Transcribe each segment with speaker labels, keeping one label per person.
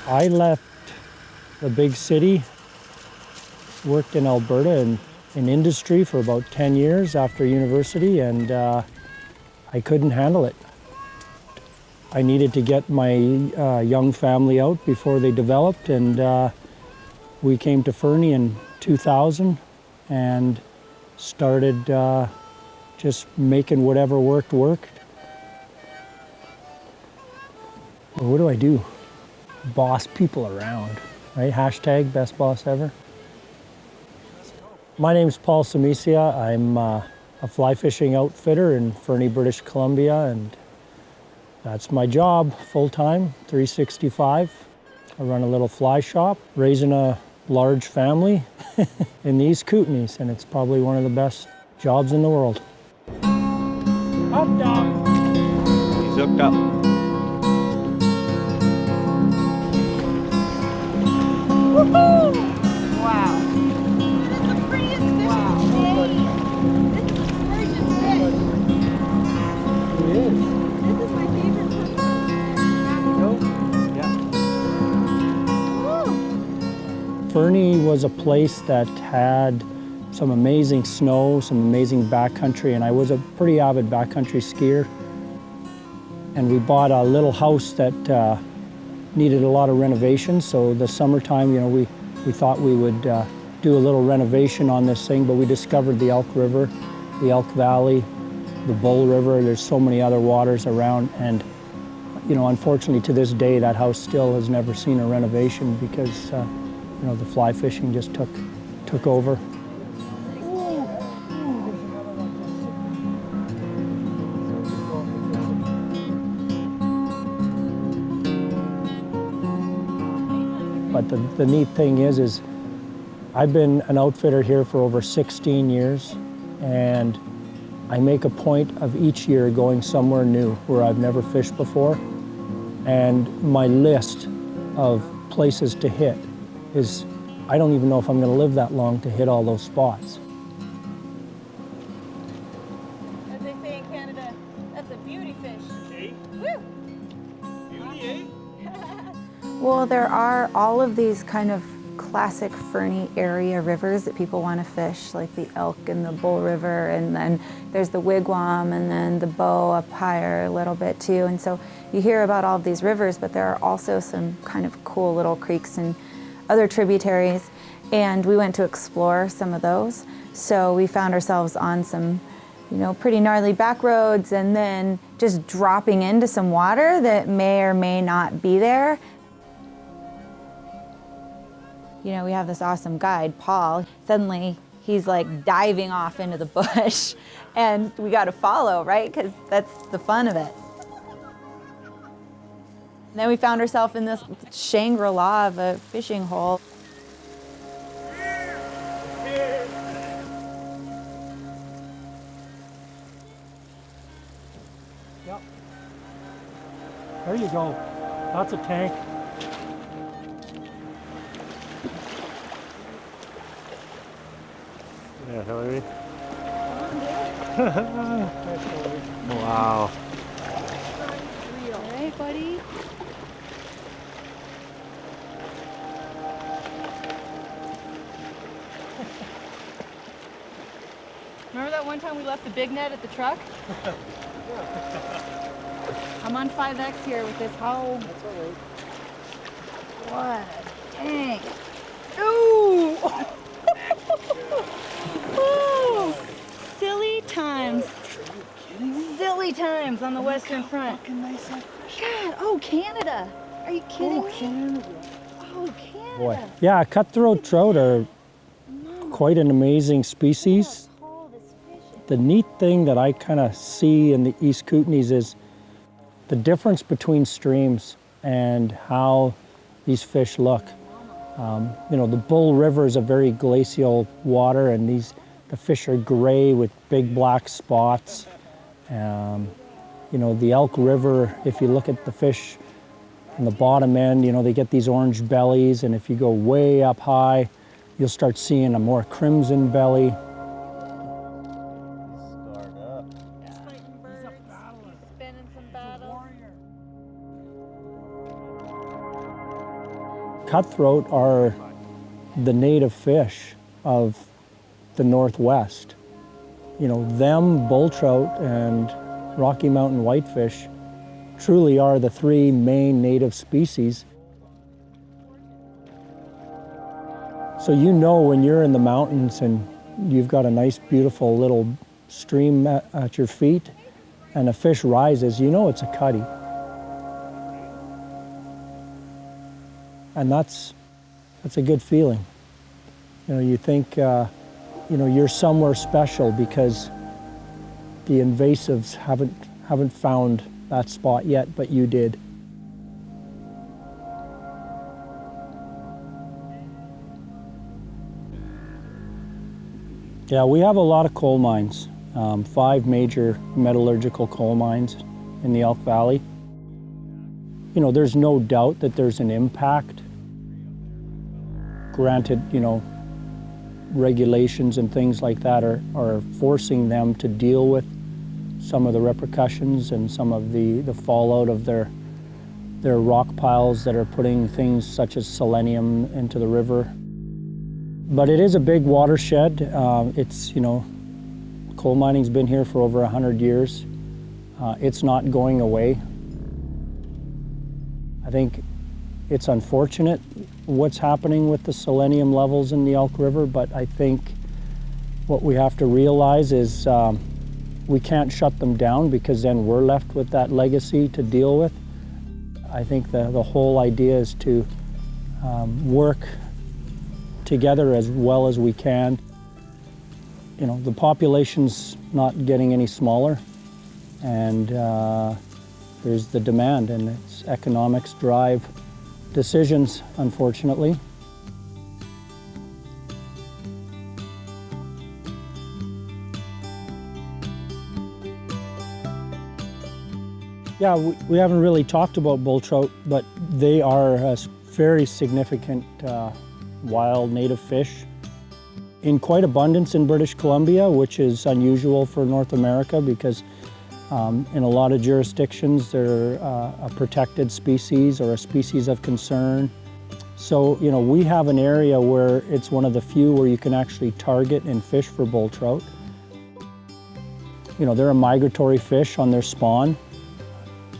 Speaker 1: I left the big city, worked in Alberta in industry for about 10 years after university, and I couldn't handle it. I needed to get my young family out before they developed, and we came to Fernie in 2000 and started just making whatever worked. Well, what do I do? Boss people around, right? Hashtag best boss ever. My name's Paul Samycia. I'm a fly fishing outfitter in Fernie, British Columbia, and that's my job, full-time, 365. I run a little fly shop, raising a large family in the East Kootenays, and it's probably one of the best jobs in the world. Up, dog.
Speaker 2: He's hooked up.
Speaker 3: Woohoo! Wow. This is the prettiest fish of the day. This is a gorgeous fish.
Speaker 1: It is.
Speaker 3: This is my favorite fish.
Speaker 1: Yeah. Fernie was a place that had some amazing snow, some amazing backcountry, and I was a pretty avid backcountry skier. And we bought a little house that needed a lot of renovation, so the summertime, you know, we thought we would do a little renovation on this thing, but we discovered the Elk River, the Elk Valley, the Bull River. There's so many other waters around, and you know, unfortunately to this day that house still has never seen a renovation because you know, the fly fishing just took over. But the neat thing is I've been an outfitter here for over 16 years, and I make a point of each year going somewhere new where I've never fished before. And my list of places to hit is, I don't even know if I'm going to live that long to hit all those spots.
Speaker 3: As they say in Canada, that's a beauty fish.
Speaker 2: Hey?
Speaker 3: Woo!
Speaker 2: Beauty, eh?
Speaker 4: Well, there are all of these kind of classic Fernie area rivers that people want to fish, like the Elk and the Bull River, and then there's the Wigwam and then the Bow up higher a little bit too. And so you hear about all of these rivers, but there are also some kind of cool little creeks and other tributaries, and we went to explore some of those. So we found ourselves on some, you know, pretty gnarly back roads, and then just dropping into some water that may or may not be there. You know, we have this awesome guide, Paul. Suddenly, he's like diving off into the bush, and we got to follow, right? Because that's the fun of it. And then we found ourselves in this Shangri-La of a fishing hole.
Speaker 1: Yep. There you go. That's a tank.
Speaker 2: Yeah, Hilary.
Speaker 1: Thanks, Hilary.
Speaker 2: Wow.
Speaker 3: All right, buddy. Remember that one time we left the big net at the truck? I'm on 5X here with this hoe.
Speaker 1: That's all right.
Speaker 3: What a tank. Ooh! Ooh! Silly times. Silly times on the Western Front. God, oh, Canada. Are you kidding me?
Speaker 1: Canada.
Speaker 3: Oh, Canada.
Speaker 1: Boy. Yeah, cutthroat trout are quite an amazing species. The neat thing that I kind of see in the East Kootenays is the difference between streams and how these fish look. You know, the Bull River is a very glacial water, and the fish are gray with big black spots. You know, the Elk River, if you look at the fish on the bottom end, you know, they get these orange bellies, and if you go way up high, you'll start seeing a more crimson belly. cutthroat are the native fish of the Northwest. You know, them, bull trout, and Rocky Mountain whitefish truly are the three main native species. So you know when you're in the mountains and you've got a nice, beautiful little stream at your feet and a fish rises, you know it's a cutty. And that's a good feeling. You know, you think, you know, you're somewhere special because the invasives haven't found that spot yet, but you did. Yeah, we have a lot of coal mines, 5 major metallurgical coal mines in the Elk Valley. You know, there's no doubt that there's an impact. Granted, you know, regulations and things like that are forcing them to deal with some of the repercussions and some of the fallout of their rock piles that are putting things such as selenium into the river. But it is a big watershed. It's, you know, coal mining's been here for over 100 years. It's not going away. I think it's unfortunate what's happening with the selenium levels in the Elk River, but I think what we have to realize is we can't shut them down because then we're left with that legacy to deal with. I think the whole idea is to work together as well as we can. You know, the population's not getting any smaller, and there's the demand, and it's economics drive decisions, unfortunately. Yeah, we haven't really talked about bull trout, but they are a very significant wild native fish in quite abundance in British Columbia, which is unusual for North America because in a lot of jurisdictions they're a protected species or a species of concern. So, you know, we have an area where it's one of the few where you can actually target and fish for bull trout. You know, they're a migratory fish on their spawn.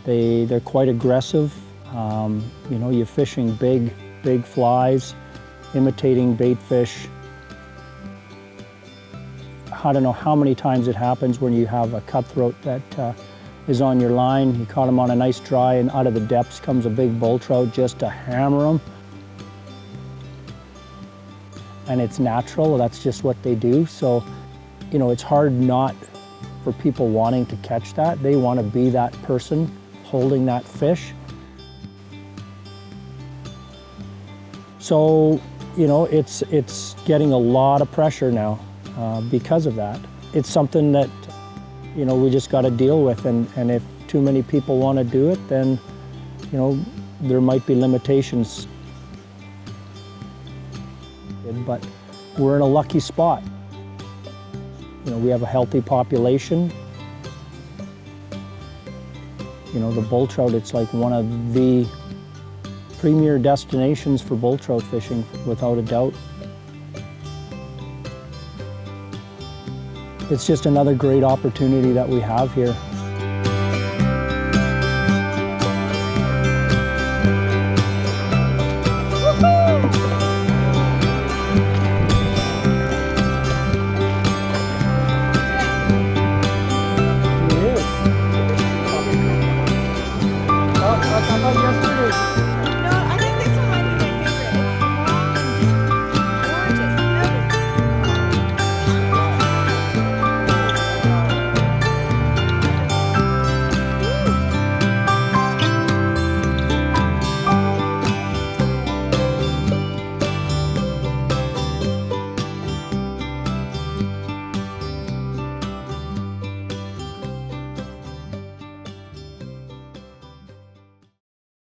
Speaker 1: They're quite aggressive. You know, you're fishing big flies, imitating bait fish. I don't know how many times it happens when you have a cutthroat that is on your line. You caught him on a nice dry and out of the depths comes a big bull trout just to hammer him. And it's natural, that's just what they do. So, you know, it's hard not for people wanting to catch that. They want to be that person holding that fish. So, you know, it's getting a lot of pressure now because of that. It's something that, you know, we just got to deal with, and if too many people want to do it, then, you know, there might be limitations. But we're in a lucky spot. You know, we have a healthy population. You know, the bull trout, it's like one of the premier destinations for bull trout fishing, without a doubt. It's just another great opportunity that we have here. Yesterday.